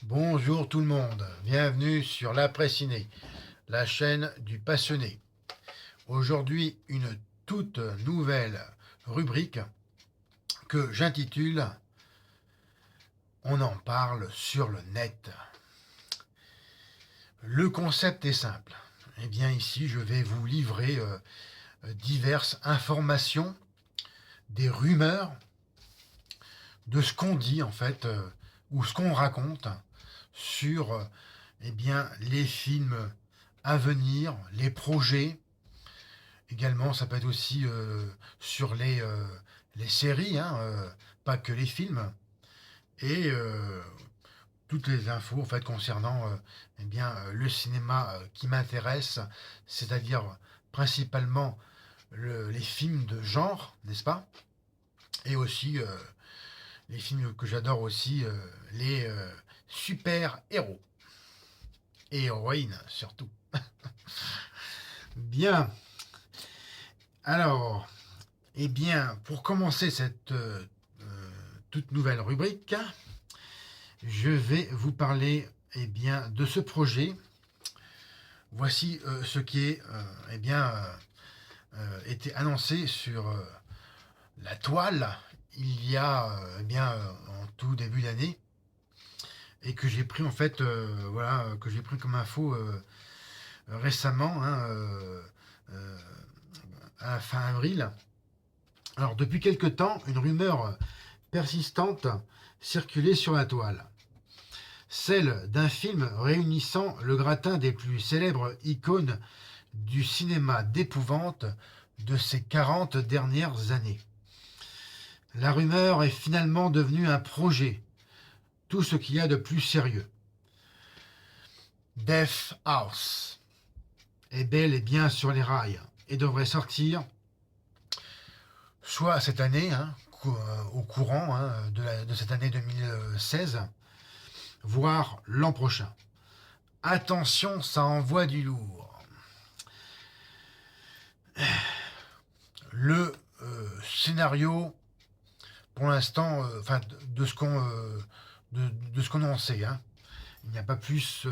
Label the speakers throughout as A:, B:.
A: Bonjour tout le monde, bienvenue sur l'Après Ciné, la chaîne du passionné. Aujourd'hui, une toute nouvelle rubrique que j'intitule On en parle sur le net. Le concept est simple. Eh bien ici, je vais vous livrer diverses informations, des rumeurs, de ce qu'on dit en fait, ou ce qu'on raconte sur eh bien, les films à venir, les projets. Également, ça peut être aussi sur les séries, hein, pas que les films. Et toutes les infos en fait, concernant eh bien, le cinéma qui m'intéresse, c'est-à-dire principalement les films de genre, n'est-ce pas? Et aussi les films que j'adore aussi, les super-héros. Et héroïnes surtout. Bien. Alors, eh bien, pour commencer cette toute nouvelle rubrique, je vais vous parler eh bien, de ce projet. Voici ce qui est eh bien, été annoncé sur la toile il y a eh bien, en tout début d'année et que j'ai pris en fait voilà que j'ai pris comme info récemment hein, à fin avril. Alors depuis quelque temps, une rumeur persistante circulait sur la toile, celle d'un film réunissant le gratin des plus célèbres icônes du cinéma d'épouvante de ces 40 dernières années. La rumeur est finalement devenue un projet, tout ce qu'il y a de plus sérieux. Death House est bel et bien sur les rails et devrait sortir soit cette année, hein, au courant hein, de cette année 2016, voire l'an prochain. Attention, ça envoie du lourd. Le scénario, pour l'instant, enfin de ce qu'on en sait, hein, il n'y a pas plus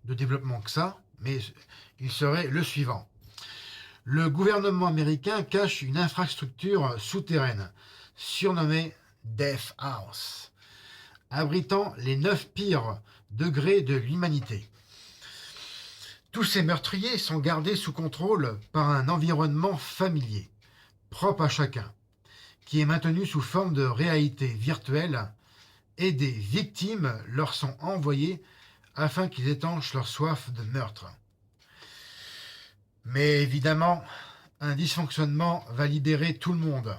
A: de développement que ça, mais il serait le suivant. Le gouvernement américain cache une infrastructure souterraine, surnommée Death House, abritant les 9 pires degrés de l'humanité. Tous ces meurtriers sont gardés sous contrôle par un environnement familier, propre à chacun, qui est maintenu sous forme de réalité virtuelle, et des victimes leur sont envoyées afin qu'ils étanchent leur soif de meurtre. Mais évidemment, un dysfonctionnement va libérer tout le monde.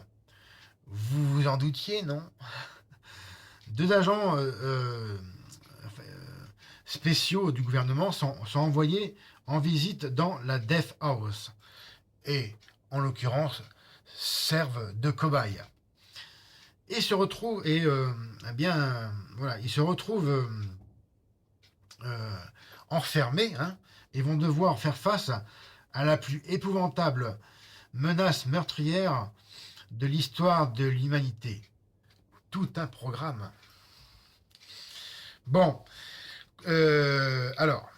A: Vous vous en doutiez, non? Deux agents spéciaux du gouvernement sont envoyés en visite dans la Death House et, en l'occurrence, servent de cobayes. Et se retrouvent eh bien voilà, ils se retrouvent enfermés hein, et vont devoir faire face à la plus épouvantable menace meurtrière de l'histoire de l'humanité. Tout un programme. Bon, alors,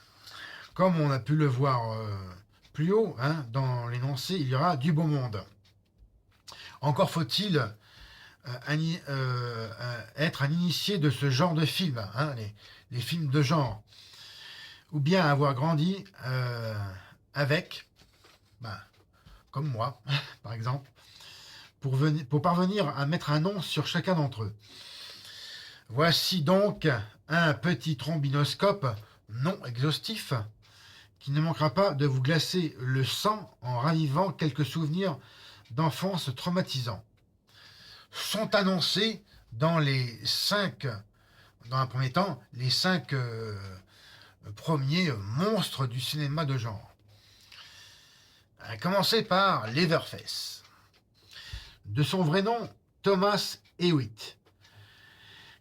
A: comme on a pu le voir plus haut, hein, dans l'énoncé, il y aura du beau monde. Encore faut-il être un initié de ce genre de film, hein, les films de genre, ou bien avoir grandi avec, comme moi, par exemple, pour parvenir à mettre un nom sur chacun d'entre eux. Voici donc un petit trombinoscope non exhaustif qui ne manquera pas de vous glacer le sang en ravivant quelques souvenirs d'enfance traumatisants. Sont annoncés dans un premier temps, les 5 premiers monstres du cinéma de genre. À commencer par Leatherface. De son vrai nom, Thomas Hewitt,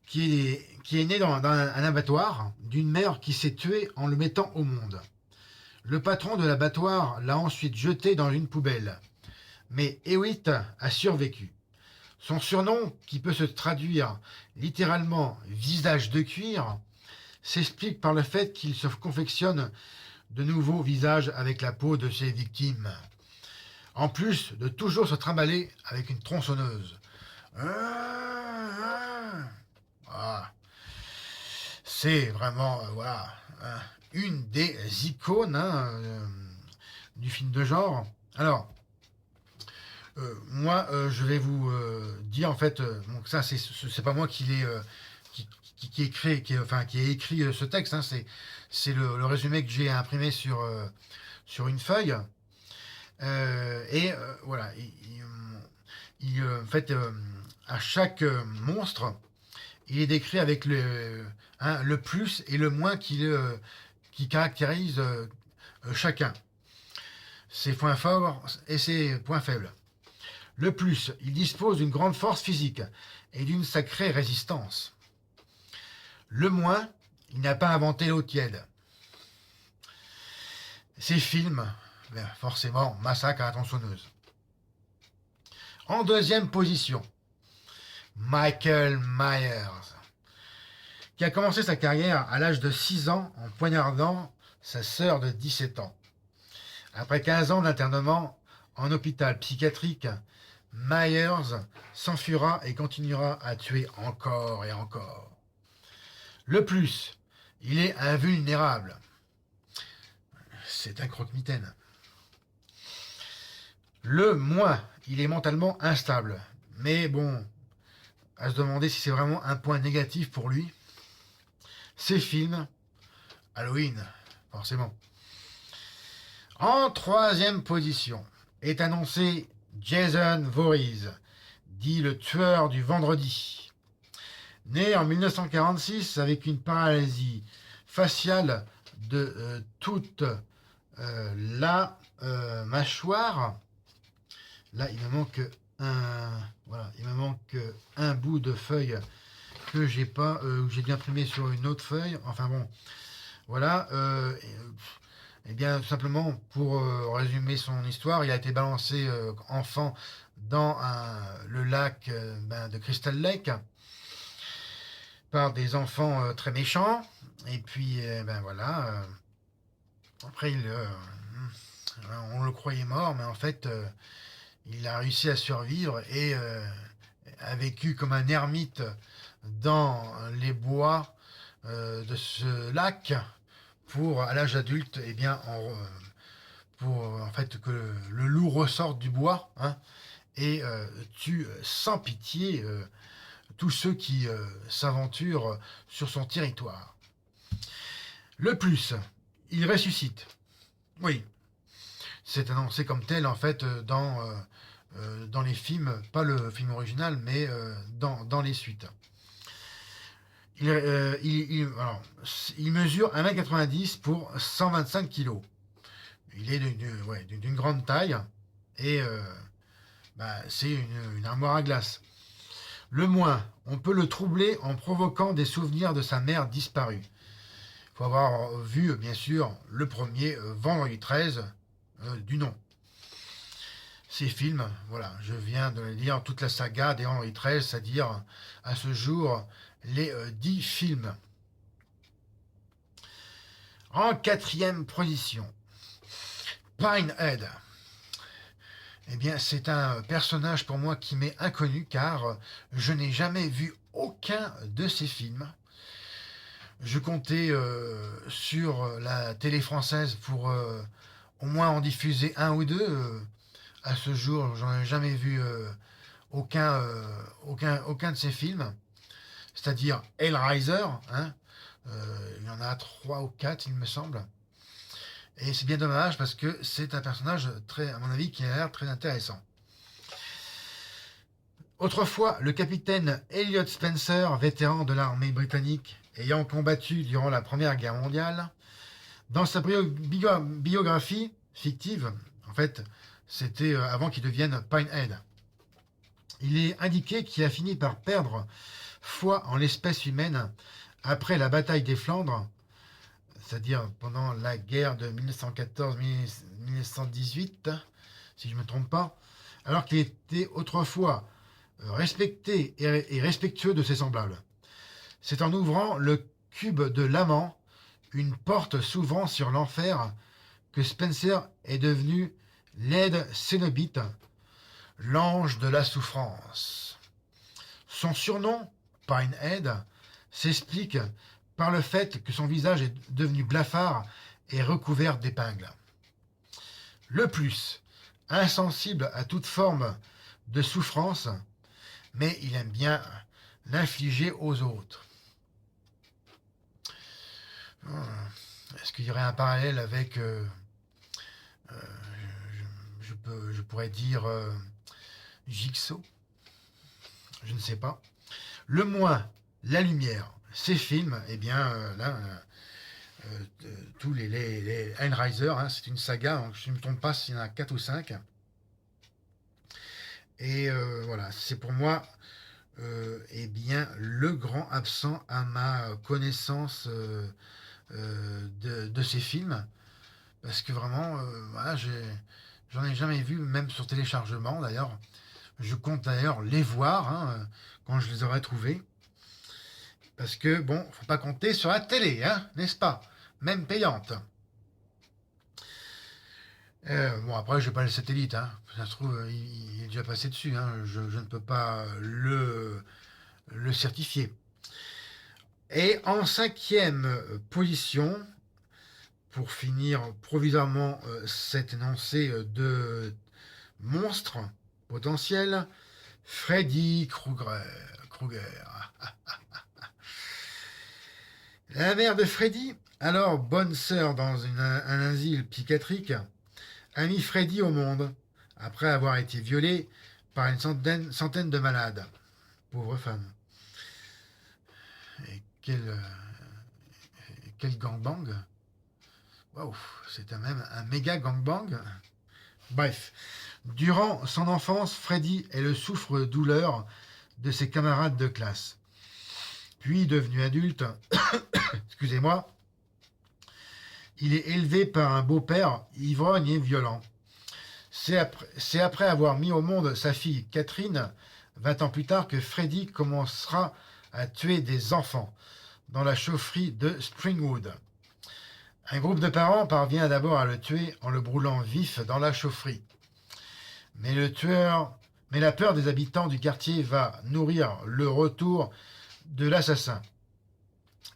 A: qui est né dans un abattoir d'une mère qui s'est tuée en le mettant au monde. Le patron de l'abattoir l'a ensuite jeté dans une poubelle, mais Hewitt a survécu. Son surnom, qui peut se traduire littéralement visage de cuir, s'explique par le fait qu'il se confectionne de nouveaux visages avec la peau de ses victimes, en plus de toujours se trimballer avec une tronçonneuse. Voilà. C'est vraiment voilà, une des icônes du film de genre. Alors, moi, je vais vous dire en fait, donc ça, c'est pas moi qui écrit, qui ai écrit ce texte. Hein, c'est le résumé que j'ai imprimé sur une feuille. Voilà, en fait, à chaque monstre, il est décrit avec le plus et le moins qui caractérise chacun. Ses points forts et ses points faibles. Le plus, il dispose d'une grande force physique et d'une sacrée résistance. Le moins, il n'a pas inventé l'eau tiède. Ses films, forcément, massacre à la tronçonneuse. En deuxième position, Michael Myers, qui a commencé sa carrière à l'âge de 6 ans en poignardant sa sœur de 17 ans. Après 15 ans d'internement en hôpital psychiatrique, Myers s'enfuira et continuera à tuer encore et encore. Le plus, il est invulnérable. C'est un croque-mitaine. Le moins, il est mentalement instable. Mais bon, à se demander si c'est vraiment un point négatif pour lui. Ses films, Halloween, forcément. En troisième position est annoncé Jason Voorhees, dit le tueur du vendredi. Né en 1946 avec une paralysie faciale de toute la mâchoire. Là, il me manque un bout de feuille que j'ai pas, j'ai dû imprimer sur une autre feuille. Enfin bon, voilà. Et bien, tout simplement, pour résumer son histoire, il a été balancé enfant dans le lac de Crystal Lake par des enfants très méchants. Et puis, voilà. Après, on le croyait mort, mais en fait, il a réussi à survivre et a vécu comme un ermite dans les bois de ce lac pour, à l'âge adulte, pour en fait que le loup ressorte du bois et tue sans pitié tous ceux qui s'aventurent sur son territoire. Le plus, il ressuscite. Oui, c'est annoncé comme tel en fait dans les films, pas le film original, mais dans les suites. Il mesure 1m90 pour 125 kg. Il est d'une grande taille et c'est une armoire à glace. Le moins, on peut le troubler en provoquant des souvenirs de sa mère disparue. Il faut avoir vu, bien sûr, le premier Vendredi 13 du nom. Ces films, voilà, je viens de lire toute la saga des Vendredi 13, c'est-à-dire à ce jour les 10 films. En quatrième position, Pinehead. Eh bien, c'est un personnage pour moi qui m'est inconnu car je n'ai jamais vu aucun de ces films. Je comptais sur la télé française pour au moins en diffuser un ou deux. À ce jour, j'en ai jamais vu aucun de ces films. C'est-à-dire Hellraiser. Il y en a 3 ou 4, il me semble. Et c'est bien dommage parce que c'est un personnage à mon avis, qui a l'air très intéressant. Autrefois, le capitaine Elliot Spencer, vétéran de l'armée britannique, ayant combattu durant la Première Guerre mondiale, dans sa biographie fictive, en fait, c'était avant qu'il devienne Pinehead, il est indiqué qu'il a fini par perdre foi en l'espèce humaine après la bataille des Flandres, c'est-à-dire pendant la guerre de 1914-1918, si je ne me trompe pas, alors qu'il était autrefois respecté et respectueux de ses semblables. C'est en ouvrant le cube de l'amant, une porte s'ouvrant sur l'enfer, que Spencer est devenu l'aide cénobite, l'ange de la souffrance. Son surnom, Pinehead, s'explique par le fait que son visage est devenu blafard et recouvert d'épingles. Le plus, insensible à toute forme de souffrance, mais il aime bien l'infliger aux autres. Est-ce qu'il y aurait un parallèle avec, je pourrais dire, Jigsaw? Je ne sais pas. Le moins, la lumière. Ces films, eh bien, tous les Hellraiser, hein, c'est une saga, hein, je ne me trompe pas s'il y en a 4 ou 5. Et voilà, c'est pour moi eh bien, le grand absent à ma connaissance de ces films. Parce que vraiment, voilà, j'en ai jamais vu, même sur téléchargement d'ailleurs. Je compte d'ailleurs les voir hein, quand je les aurai trouvés. Parce que, bon, faut pas compter sur la télé, hein, n'est-ce pas? Même payante. Bon, après, je n'ai pas le satellite, hein. Ça se trouve, il est déjà passé dessus, hein. Je ne peux pas le certifier. Et en 5e position, pour finir provisoirement cet énoncé de monstre potentiel, Freddy Krueger. La mère de Freddy, alors bonne sœur dans un asile psychiatrique, a mis Freddy au monde après avoir été violée par une centaine de malades. Pauvre femme. Et quel gangbang. Waouh, c'était même un méga gangbang. Bref, durant son enfance, Freddy est le souffre-douleur de ses camarades de classe. Puis, devenu adulte, excusez-moi, il est élevé par un beau-père ivrogne et violent. C'est après avoir mis au monde sa fille Catherine, 20 ans plus tard, que Freddy commencera à tuer des enfants dans la chaufferie de Springwood. Un groupe de parents parvient d'abord à le tuer en le brûlant vif dans la chaufferie. Mais la peur des habitants du quartier va nourrir le retour de l'assassin,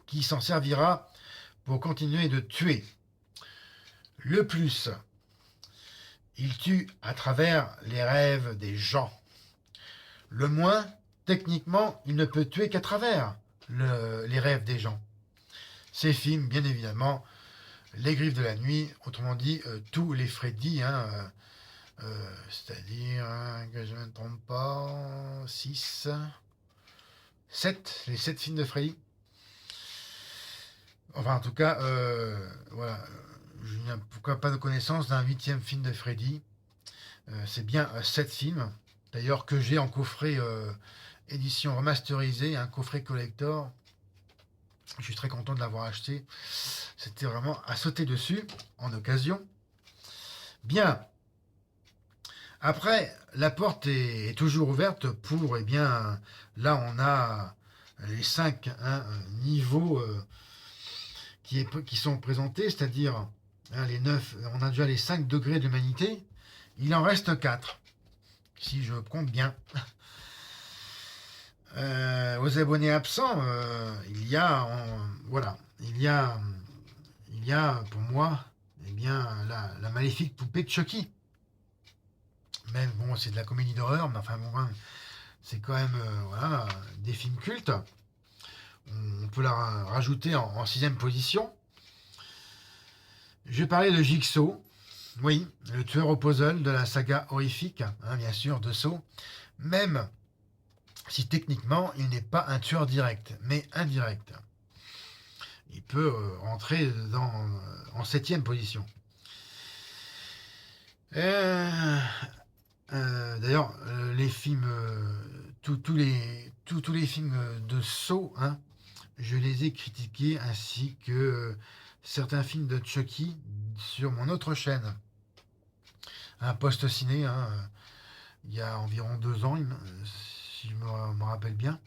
A: qui s'en servira pour continuer de tuer. Le plus, il tue à travers les rêves des gens. Le moins, techniquement, il ne peut tuer qu'à travers les rêves des gens. Ces films, bien évidemment, Les Griffes de la Nuit, autrement dit, tous les Freddy, hein, c'est-à-dire, que je ne me trompe pas, 6, 7, les 7 films de Freddy. Enfin, en tout cas, voilà, je n'ai pourquoi pas de connaissance d'un 8e film de Freddy. C'est bien 7 films, d'ailleurs, que j'ai en coffret édition remasterisée, un coffret collector. Je suis très content de l'avoir acheté. C'était vraiment à sauter dessus, en occasion. Bien. Après, la porte est toujours ouverte pour, eh bien, là on a les 5 niveaux qui sont présentés, c'est-à-dire hein, les 9, on a déjà les 5 degrés d'humanité, il en reste 4, si je compte bien. Aux abonnés absents, il y a pour moi eh bien, la maléfique poupée de Chucky. Même bon, c'est de la comédie d'horreur, mais enfin bon, hein, c'est quand même voilà, des films cultes. On peut la rajouter en 6e position. Je vais parler de Jigsaw. Oui, le tueur au puzzle de la saga horrifique, hein, bien sûr, de Saw. Même si techniquement, il n'est pas un tueur direct, mais indirect. Il peut rentrer en 7e position. D'ailleurs, les films, tous les films de Saw, hein, je les ai critiqués, ainsi que certains films de Chucky sur mon autre chaîne. Un post ciné, il y a environ 2 ans, si je me rappelle bien.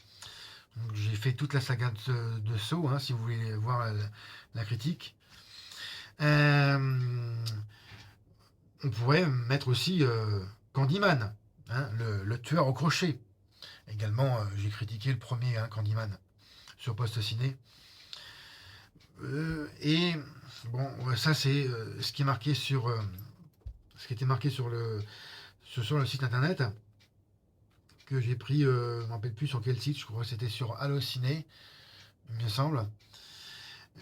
A: Donc, j'ai fait toute la saga de Saw, hein, si vous voulez voir la critique. Euh, on pourrait mettre aussi Candyman, hein, le tueur au crochet. Également, j'ai critiqué le premier, hein, Candyman sur Post Ciné. Et bon, ouais, ça c'est ce qui est marqué ce qui était marqué sur le site internet que j'ai pris, je ne me rappelle plus sur quel site, je crois que c'était sur Allociné, il me semble.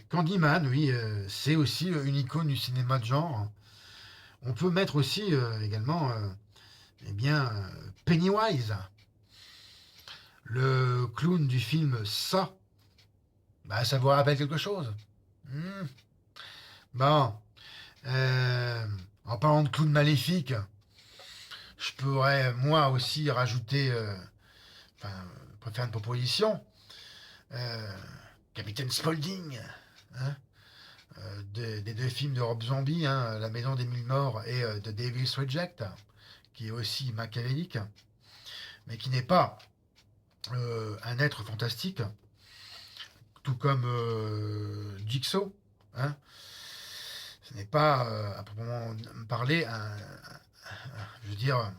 A: Candyman, oui, c'est aussi une icône du cinéma de genre. On peut mettre aussi également, eh bien, Pennywise, le clown du film Ça. Bah, ça vous rappelle quelque chose? Hmm. Bon, euh, en parlant de clown maléfique, je pourrais moi aussi rajouter, enfin, faire une proposition. Euh, Capitaine Spaulding, hein, des deux films de Rob Zombie, hein, La Maison des Mille Morts et The Devil's Reject, qui est aussi machiavélique, mais qui n'est pas un être fantastique, tout comme Jigsaw. Hein. Ce n'est pas, à proprement parler, je veux dire,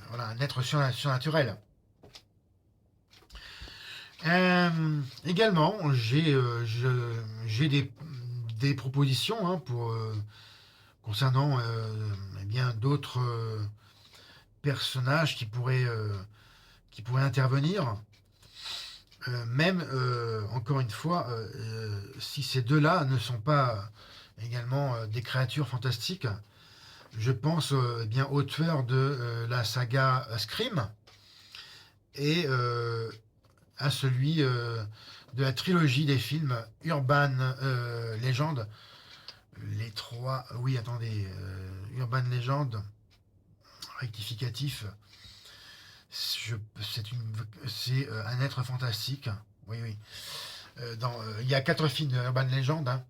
A: voilà, un être surnaturel. Également, j'ai des propositions, hein, concernant eh bien d'autres personnages qui pourraient intervenir. Même, encore une fois, si ces deux-là ne sont pas également des créatures fantastiques, je pense eh bien au tueur de la saga Scream et à celui de la trilogie des films Urban Legend. Les trois, oui, attendez, Urban Legend, rectificatif, c'est un être fantastique. Oui, oui. Il y a quatre films de Urban Legend, hein,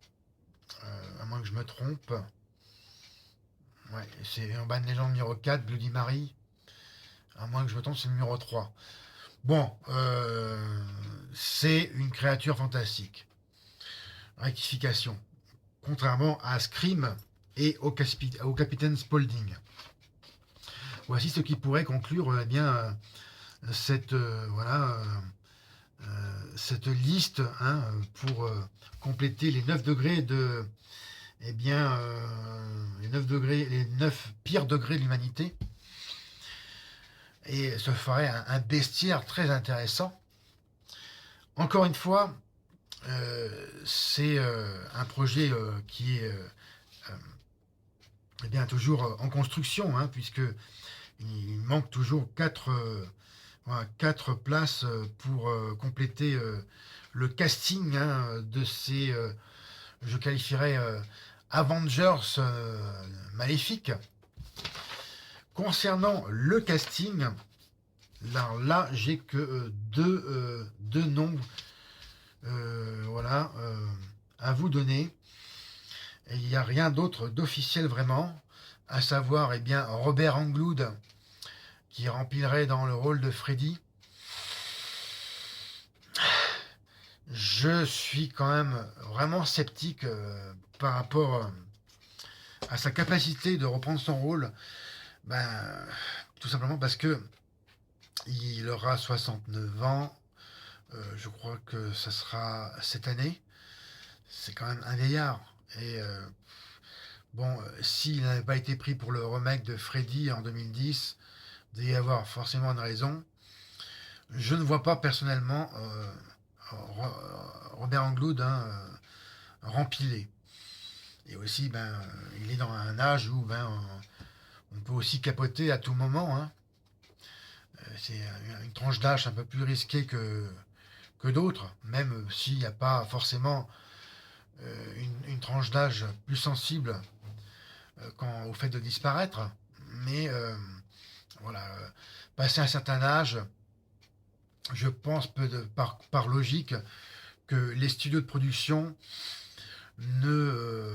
A: à moins que je me trompe. Ouais, c'est Urban Legend numéro 4, Bloody Mary. À moins que je me trompe, c'est le numéro 3. Bon, c'est une créature fantastique. Rectification. Contrairement à Scream et au Capitaine Spaulding. Voici ce qui pourrait conclure eh bien, cette, cette liste, hein, pour compléter les 9 degrés de. Eh bien, les 9 pires degrés de l'humanité. Et ce ferait un bestiaire très intéressant. Encore une fois, c'est un projet qui est eh bien, toujours en construction, hein, puisque il manque toujours 4 places pour compléter le casting, hein, de ces, je qualifierais, Avengers maléfiques. Concernant le casting, là j'ai que deux noms, voilà, à vous donner. Et il n'y a rien d'autre d'officiel vraiment, à savoir eh bien, Robert Englund, qui remplirait dans le rôle de Freddy. Je suis quand même vraiment sceptique par rapport à sa capacité de reprendre son rôle. Ben, tout simplement parce que il aura 69 ans. Je crois que ça sera cette année. C'est quand même un vieillard. Et bon, s'il n'avait pas été pris pour le remake de Freddy en 2010, il devait y avoir forcément une raison. Je ne vois pas personnellement Robert Englund, hein, rempilé. Et aussi, ben, il est dans un âge où ben, on peut aussi capoter à tout moment. Hein. C'est une tranche d'âge un peu plus risquée que d'autres, même s'il n'y a pas forcément une tranche d'âge plus sensible au fait de disparaître. Mais voilà, passer un certain âge, je pense par logique que les studios de production je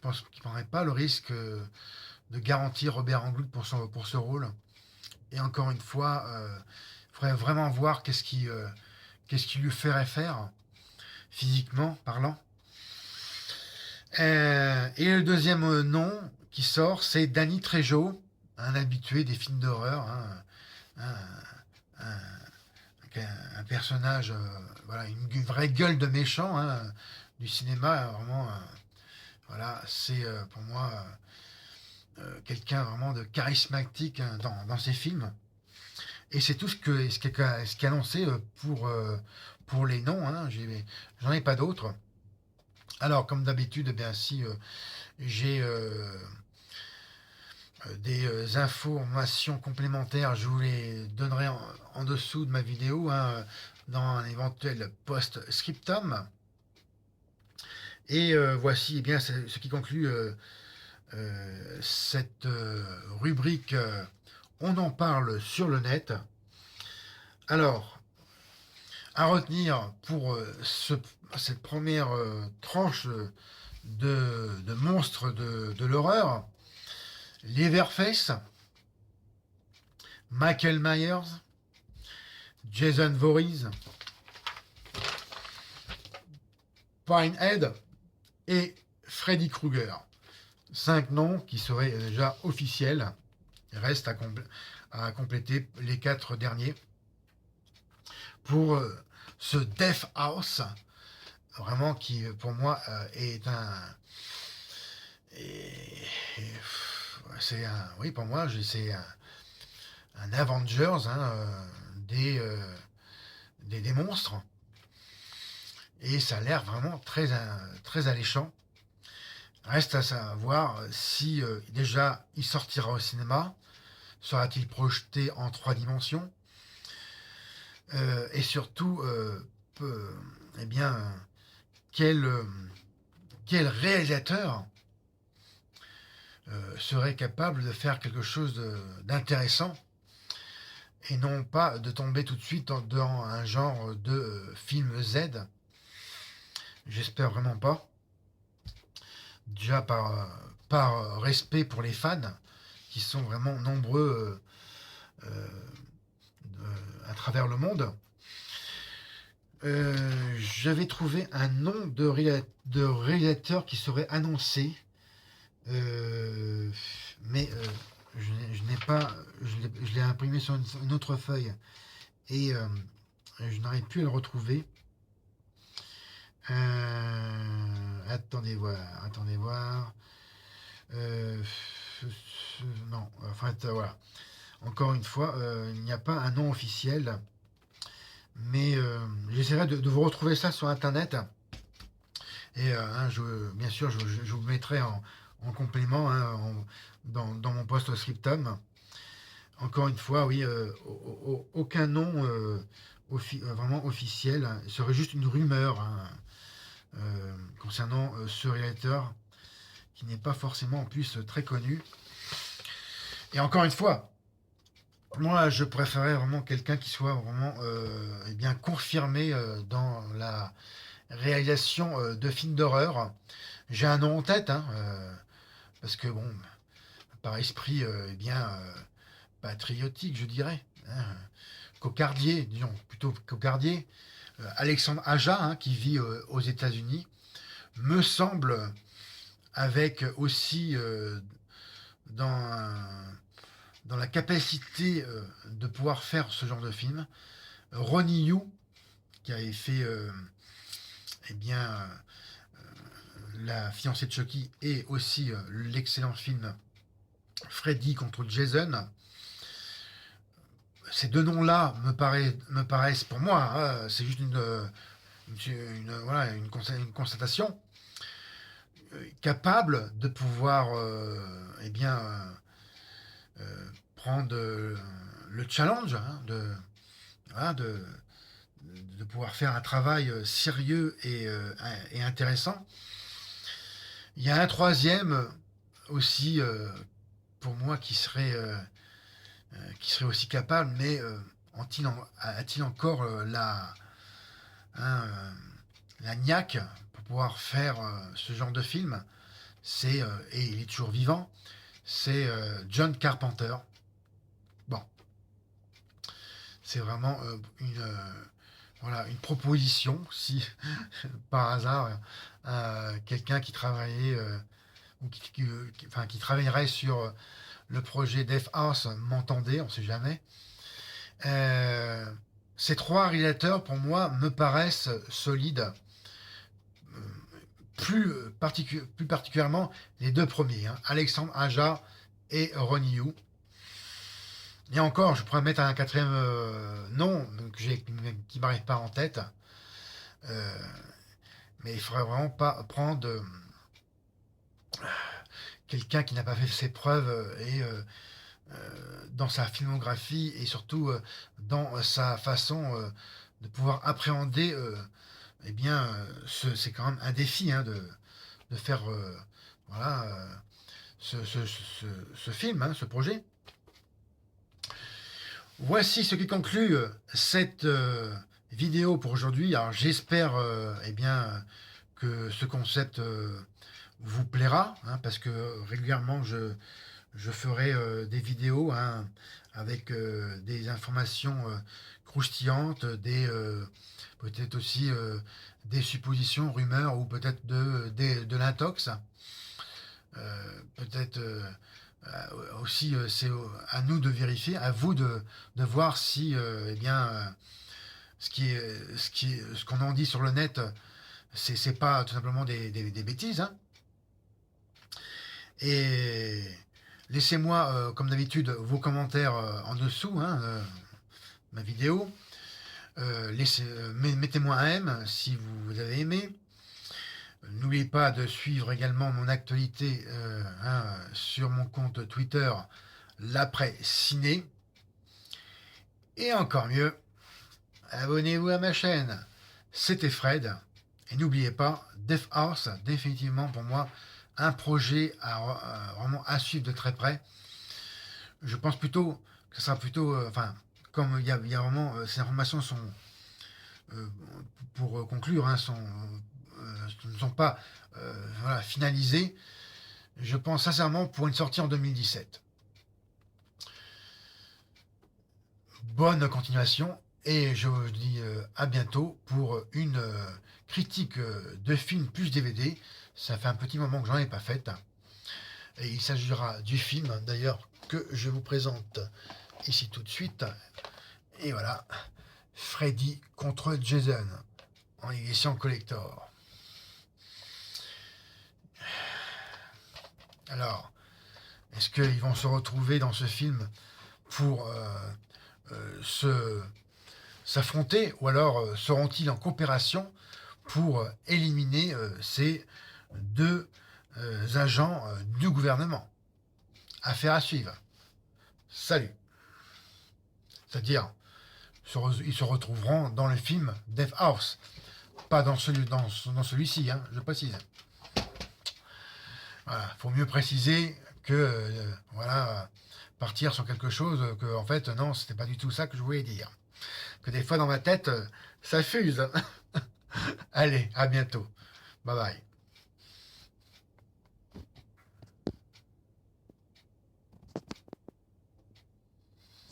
A: pense qu'ils ne prendraient pas le risque de garantir Robert Englund pour ce rôle. Et encore une fois, faudrait vraiment voir qu'est-ce qui lui ferait faire, physiquement parlant. Et le deuxième nom qui sort, c'est Danny Trejo, un habitué des films d'horreur, hein, un, un personnage, voilà, une vraie gueule de méchant, hein, du cinéma, vraiment, voilà, c'est pour moi quelqu'un vraiment de charismatique, hein, dans ses films. Et c'est tout ce qui est annoncé pour les noms, hein, j'en ai pas d'autres. Alors, comme d'habitude, eh bien, si j'ai des informations complémentaires, je vous les donnerai en dessous de ma vidéo, hein, dans un éventuel post-scriptum. Et voici eh bien, ce qui conclut cette rubrique On en parle sur le net. Alors, à retenir pour cette première tranche de monstres de l'horreur, Leatherface, Michael Myers, Jason Voorhees, Pinehead et Freddy Krueger. 5 noms qui seraient déjà officiels. Il reste à compléter les 4 derniers pour ce Death House, vraiment qui pour moi est oui, pour moi c'est un Avengers, hein, des monstres, et ça a l'air vraiment très alléchant. Reste à savoir si déjà il sortira au cinéma, sera-t-il projeté en 3 dimensions, et surtout eh bien quel réalisateur serait capable de faire quelque chose d'intéressant et non pas de tomber tout de suite dans un genre de film Z. J'espère vraiment pas. Déjà par respect pour les fans qui sont vraiment nombreux à travers le monde. J'avais trouvé un nom de réalisateur qui serait annoncé, mais je n'ai pas, je l'ai imprimé sur une autre feuille et je n'arrive plus à le retrouver. Attendez voir. Non, enfin voilà. Encore une fois, il n'y a pas un nom officiel, mais j'essaierai de vous retrouver ça sur internet. Et hein, bien sûr, je vous mettrai en complément, hein, dans mon post-scriptum. Encore une fois, oui, aucun nom vraiment officiel. Ce serait juste une rumeur, hein, concernant ce réalisateur qui n'est pas forcément en plus très connu. Et encore une fois, moi je préférais vraiment quelqu'un qui soit vraiment eh bien confirmé dans la réalisation de films d'horreur. J'ai un nom en tête, hein, parce que bon, par esprit eh bien patriotique, je dirais, hein, cocardier, disons plutôt cocardier, Alexandre Aja, hein, qui vit aux États-Unis, me semble, avec aussi dans, dans la capacité de pouvoir faire ce genre de film, Ronnie Yu, qui avait fait eh bien La fiancée de Chucky et aussi l'excellent film Freddy contre Jason. Ces deux noms-là me paraissent pour moi, hein, c'est juste voilà, une constatation, capable de pouvoir eh bien prendre le challenge, hein, voilà, de pouvoir faire un travail sérieux et intéressant. Il y a un troisième aussi pour moi qui serait aussi capable, mais a-t-il encore hein, la niaque pour pouvoir faire ce genre de film? Et il est toujours vivant, c'est John Carpenter. Bon, c'est vraiment voilà, une proposition, si par hasard quelqu'un qui travaillait ou enfin, qui travaillerait sur le projet Death House m'entendait, on ne sait jamais. Euh, Ces trois réalisateurs, pour moi, me paraissent solides, plus particulièrement les deux premiers, hein, Alexandre Aja et Ronnie Yu. Et encore, je pourrais mettre un quatrième nom qui ne m'arrive pas en tête, euh, mais il ne faudrait vraiment pas prendre quelqu'un qui n'a pas fait ses preuves et dans sa filmographie et surtout dans sa façon de pouvoir appréhender, eh bien, c'est quand même un défi hein, de faire voilà, ce film, hein, ce projet. Voici ce qui conclut cette vidéo pour aujourd'hui. Alors j'espère eh bien, que ce concept vous plaira, hein, parce que régulièrement je ferai des vidéos hein, avec des informations croustillantes, peut-être aussi des suppositions, rumeurs ou peut-être de l'intox. Peut-être aussi c'est à nous de vérifier, à vous de voir si eh bien ce qu'on en dit sur le net, c'est pas tout simplement des bêtises. Hein. Et laissez-moi, comme d'habitude, vos commentaires en dessous hein, ma vidéo. Mettez-moi un M si vous avez aimé. N'oubliez pas de suivre également mon actualité hein, sur mon compte Twitter, l'après ciné. Et encore mieux, abonnez-vous à ma chaîne. C'était Fred. Et n'oubliez pas, Death House, définitivement pour moi, un projet vraiment à suivre de très près. Je pense plutôt que ce sera plutôt, enfin, comme il y a vraiment, ces informations sont, pour conclure, hein, ne sont pas voilà, finalisées. Je pense sincèrement pour une sortie en 2017. Bonne continuation et je vous dis à bientôt pour une critique de film plus DVD. Ça fait un petit moment que j'en ai pas fait. Et il s'agira du film d'ailleurs que je vous présente ici tout de suite. Et voilà, Freddy contre Jason en édition collector. Alors, est-ce qu'ils vont se retrouver dans ce film pour s'affronter ou alors seront-ils en coopération pour éliminer ces deux agents du gouvernement? Affaire à suivre. Salut. C'est-à-dire, ils se retrouveront dans le film Death House, pas dans celui-ci, hein, je précise. Voilà, faut mieux préciser que voilà, partir sur quelque chose que en fait non, c'était pas du tout ça que je voulais dire. Que des fois dans ma tête, ça fuse. Allez, à bientôt. Bye bye.